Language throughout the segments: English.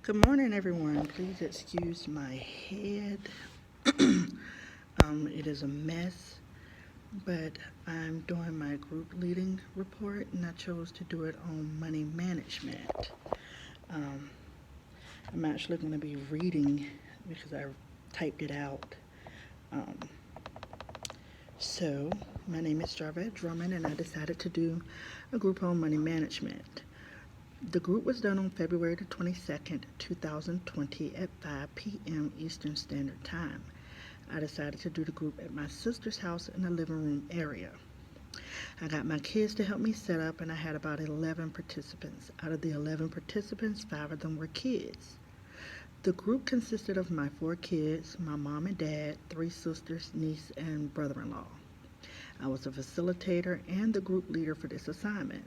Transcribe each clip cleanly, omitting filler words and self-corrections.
Good morning, everyone. Please excuse my head. It is a mess, but I'm doing my group leading report, and I chose to do it on money management. Um, I'm actually going to be reading because I typed it out. Um, my name is Jarvette Drummond, and I decided to do a group on money management. The group was done on February the 22nd, 2020 at 5 p.m. Eastern Standard Time. I decided to do the group at my sister's house in the living room area. I got my kids to help me set up, and I had about 11 participants. Out of the 11 participants, 5 of them were kids. The group consisted of my 4 kids, my mom and dad, 3 sisters, niece, and brother-in-law. I was a facilitator and the group leader for this assignment.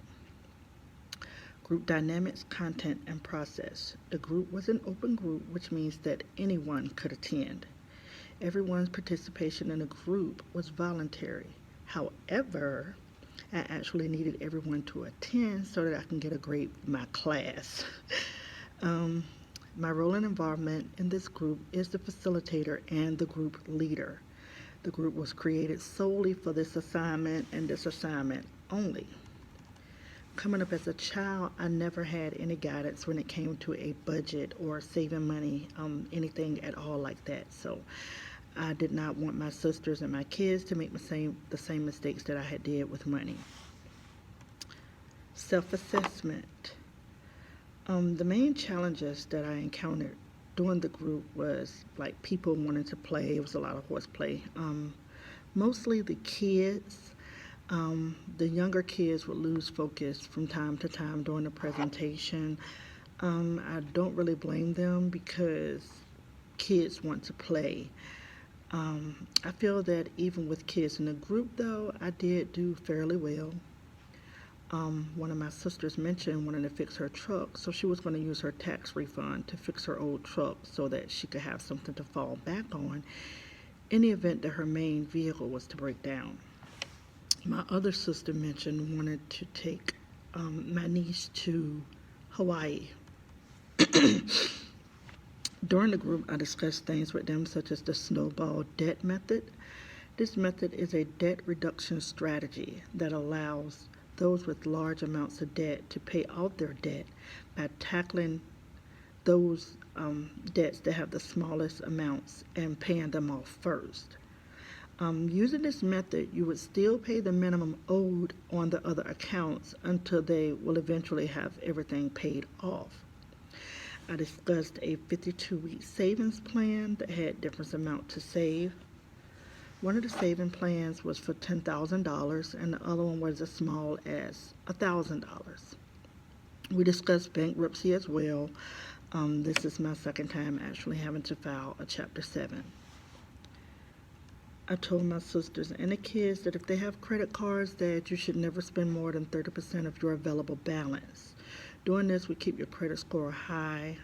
Group dynamics, content, and process. The group was an open group, which means that anyone could attend. Everyone's participation in the group was voluntary. However, I actually needed everyone to attend so that I can get a grade for my class. My role and involvement in this group is the facilitator and the group leader. The group was created solely for this assignment and this assignment only. Coming up as a child, I never had any guidance when it came to a budget or saving money, anything at all like that. So I did not want my sisters and my kids to make the same mistakes that I had did with money. Self-assessment. The main challenges that I encountered during the group was like people wanting to play. It was a lot of horseplay. Mostly the kids. The younger kids would lose focus from time to time during the presentation. I don't really blame them because kids want to play. I feel that even with kids in the group, though, I did do fairly well. One of my sisters mentioned wanting to fix her truck, so she was going to use her tax refund to fix her old truck so that she could have something to fall back on in the event that her main vehicle was to break down. My other sister mentioned wanted to take my niece to Hawaii. During the group, I discussed things with them such as the snowball debt method. This method is a debt reduction strategy that allows those with large amounts of debt to pay off their debt by tackling those debts that have the smallest amounts and paying them off first. Using this method, you would still pay the minimum owed on the other accounts until they will eventually have everything paid off. I discussed a 52-week savings plan that had different amounts to save. One of the saving plans was for $10,000 and the other one was as small as $1,000. We discussed bankruptcy as well. This is my second time actually having to file a Chapter 7. I told my sisters and the kids that if they have credit cards that you should never spend more than 30% of your available balance. Doing this would keep your credit score high.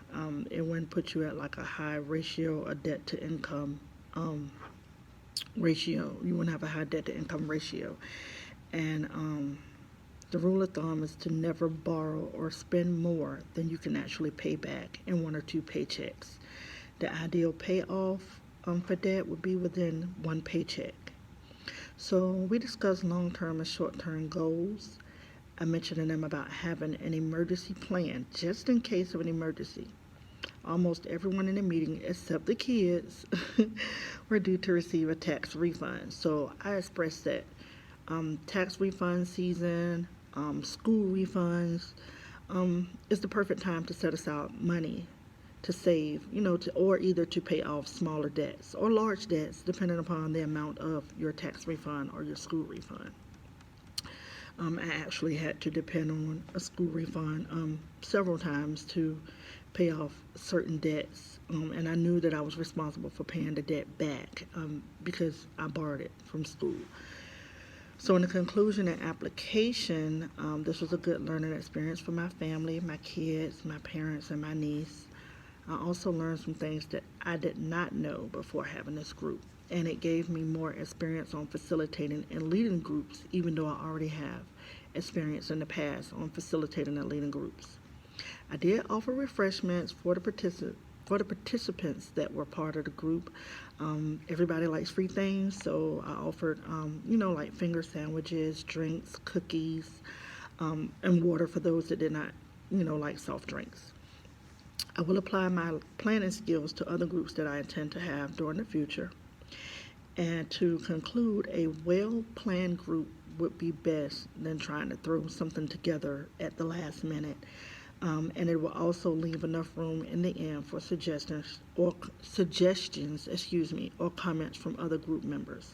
It wouldn't put you at like a high ratio, a debt to income ratio. You wouldn't have a high debt to income ratio. And the rule of thumb is to never borrow or spend more than you can actually pay back in 1 or 2 paychecks. The ideal payoff for debt would be within 1 paycheck. So we discussed long-term and short-term goals. I mentioned to them about having an emergency plan just in case of an emergency. Almost everyone in the meeting, except the kids, were due to receive a tax refund. So I expressed that tax refund season, school refunds, is the perfect time to set aside money to save, or either to pay off smaller debts or large debts, depending upon the amount of your tax refund or your school refund. I actually had to depend on a school refund several times to pay off certain debts, and I knew that I was responsible for paying the debt back because I borrowed it from school. So in the conclusion and application, this was a good learning experience for my family, my kids, my parents, and my niece. I also learned some things that I did not know before having this group, and it gave me more experience on facilitating and leading groups, even though I already have experience in the past on facilitating and leading groups. I did offer refreshments for the participants that were part of the group. Everybody likes free things, so I offered, like finger sandwiches, drinks, cookies, and water for those that did not, like soft drinks. I will apply my planning skills to other groups that I intend to have during the future. And to conclude, a well-planned group would be best than trying to throw something together at the last minute. And it will also leave enough room in the end for suggestions, or comments from other group members.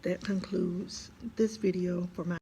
That concludes this video for my